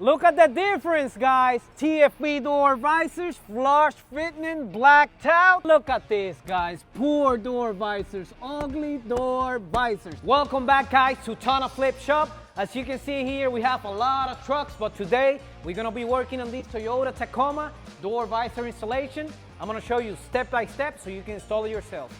Look at the difference, guys. TFP door visors, flush fitment, blacked out. Look at this, guys. Poor door visors, ugly door visors. Welcome back, guys, to TonnoFlip shop. As you can see here, we have a lot of trucks, but today we're gonna be working on this Toyota Tacoma door visor installation. I'm gonna show you step by step so you can install it yourself.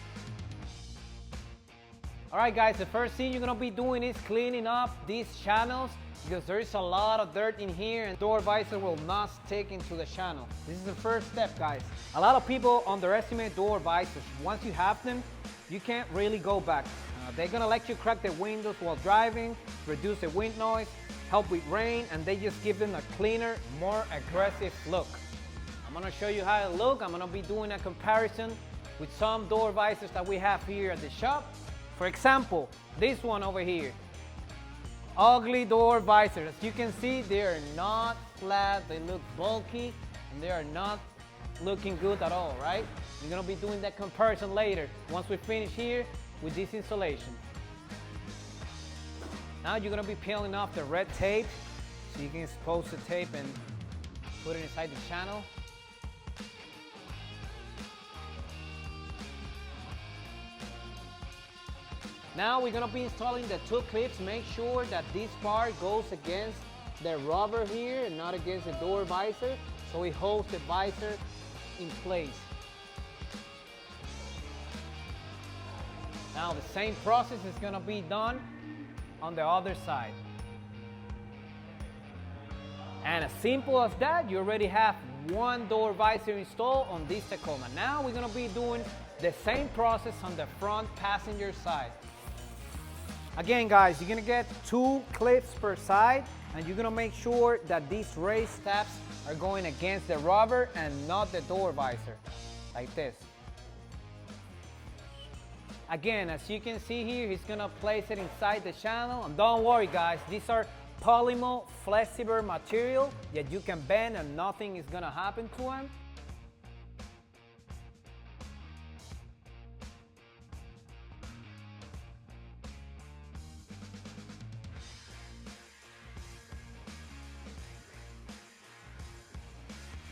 All right, guys, the first thing you're gonna be doing is cleaning up these channels, because there is a lot of dirt in here and door visor will not stick into the channel. This is the first step, guys. A lot of people underestimate door visors. Once you have them, you can't really go back. They're gonna let you crack the windows while driving, reduce the wind noise, help with rain, and they just give them a cleaner, more aggressive look. I'm gonna show you how it looks. I'm gonna be doing a comparison with some door visors that we have here at the shop. For example, this one over here. Ugly door visors. As you can see, they are not flat, they look bulky, and they are not looking good at all, right? We're gonna be doing that comparison later, once we finish here with this installation. Now you're gonna be peeling off the red tape, so you can expose the tape and put it inside the channel. Now we're gonna be installing the two clips. Make sure that this part goes against the rubber here and not against the door visor, so it holds the visor in place. Now the same process is gonna be done on the other side. And as simple as that, you already have one door visor installed on this Tacoma. Now we're gonna be doing the same process on the front passenger side. Again, guys, you're gonna get two clips per side, and you're gonna make sure that these raised steps are going against the rubber and not the door visor, like this. Again, as you can see here, he's gonna place it inside the channel, and don't worry, guys, these are polymer flexible material that you can bend and nothing is gonna happen to them.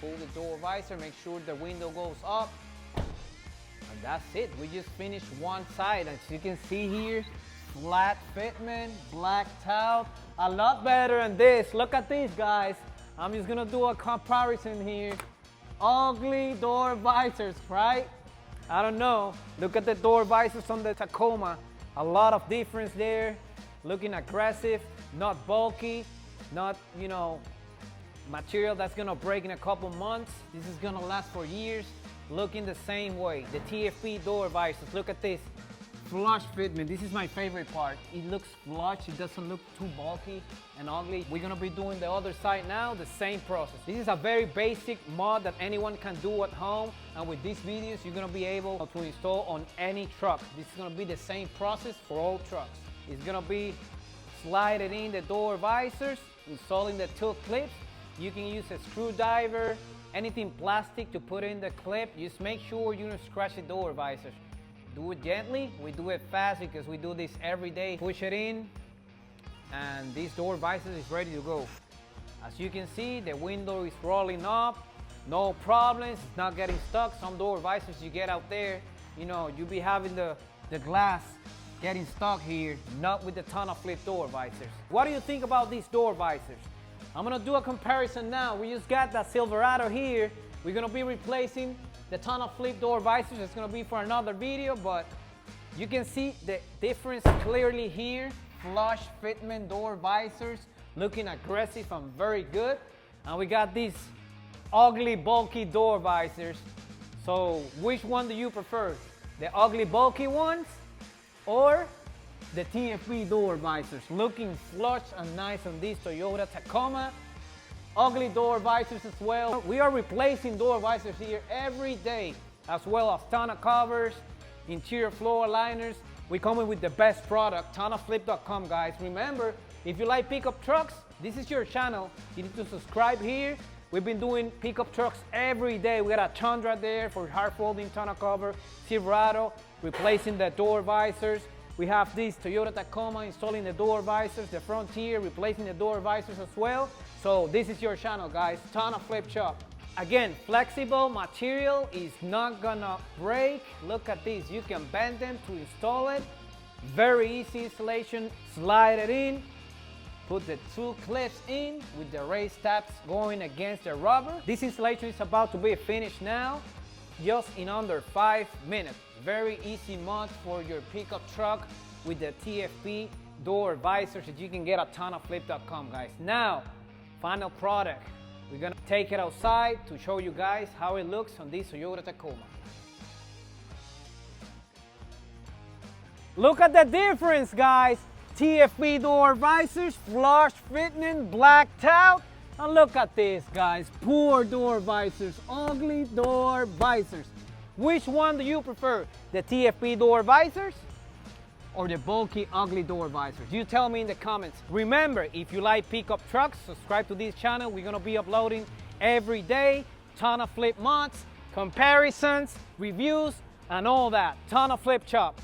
Pull the door visor, make sure the window goes up, and that's it. We just finished one side. As you can see here, flat fitment, blacked out, a lot better than this. Look at this, guys. I'm just gonna do a comparison here. Ugly door visors, right? I don't know. Look at the door visors on the Tacoma. A lot of difference there. Looking aggressive, not bulky, not, material that's gonna break in a couple months. This is gonna last for years. Looking the same way. The TFP door visors, look at this. Flush fitment, this is my favorite part. It looks flush, it doesn't look too bulky and ugly. We're gonna be doing the other side now, the same process. This is a very basic mod that anyone can do at home, and with these videos, you're gonna be able to install on any truck. This is gonna be the same process for all trucks. It's gonna be sliding in the door visors, installing the two clips. You can use a screwdriver, anything plastic to put in the clip. Just make sure you don't scratch the door visors. Do it gently. We do it fast because we do this every day. Push it in, and this door visor is ready to go. As you can see, the window is rolling up. No problems, it's not getting stuck. Some door visors you get out there, you'll be having the glass getting stuck here, not with the TonnoFlip door visors. What do you think about these door visors? I'm gonna do a comparison now. We just got that Silverado here. We're gonna be replacing the TonnoFlip door visors. It's gonna be for another video, but you can see the difference clearly here. Flush fitment door visors, looking aggressive and very good. And we got these ugly, bulky door visors. So which one do you prefer? The ugly, bulky ones or the TFP door visors? Looking flush and nice on this Toyota Tacoma. Ugly door visors as well. We are replacing door visors here every day, as well as tonneau covers, interior floor liners. We're coming with the best product, TonnoFlip.com, guys. Remember, if you like pickup trucks, this is your channel. You need to subscribe here. We've been doing pickup trucks every day. We got a Tundra there for hard folding tonneau cover, Silverado, replacing the door visors. We have this Toyota Tacoma installing the door visors, the Frontier replacing the door visors as well. So this is your channel, guys, TonnoFlip shop. Again, flexible material, is not gonna break. Look at this, you can bend them to install it. Very easy installation, slide it in, put the 2 clips in with the raised tabs going against the rubber. This installation is about to be finished now, just in under 5 minutes. Very easy mod for your pickup truck with the TFP door visors that you can get at TonnoFlip.com, guys. Now, final product. We're gonna take it outside to show you guys how it looks on this Toyota Tacoma. Look at the difference, guys. TFP door visors, flush fitment, blacked out. And look at this, guys. Poor door visors, ugly door visors. Which one do you prefer? The TFP door visors or the bulky, ugly door visors? You tell me in the comments. Remember, if you like pickup trucks, subscribe to this channel. We're gonna be uploading every day TonnoFlip mods, comparisons, reviews, and all that. TonnoFlip shop.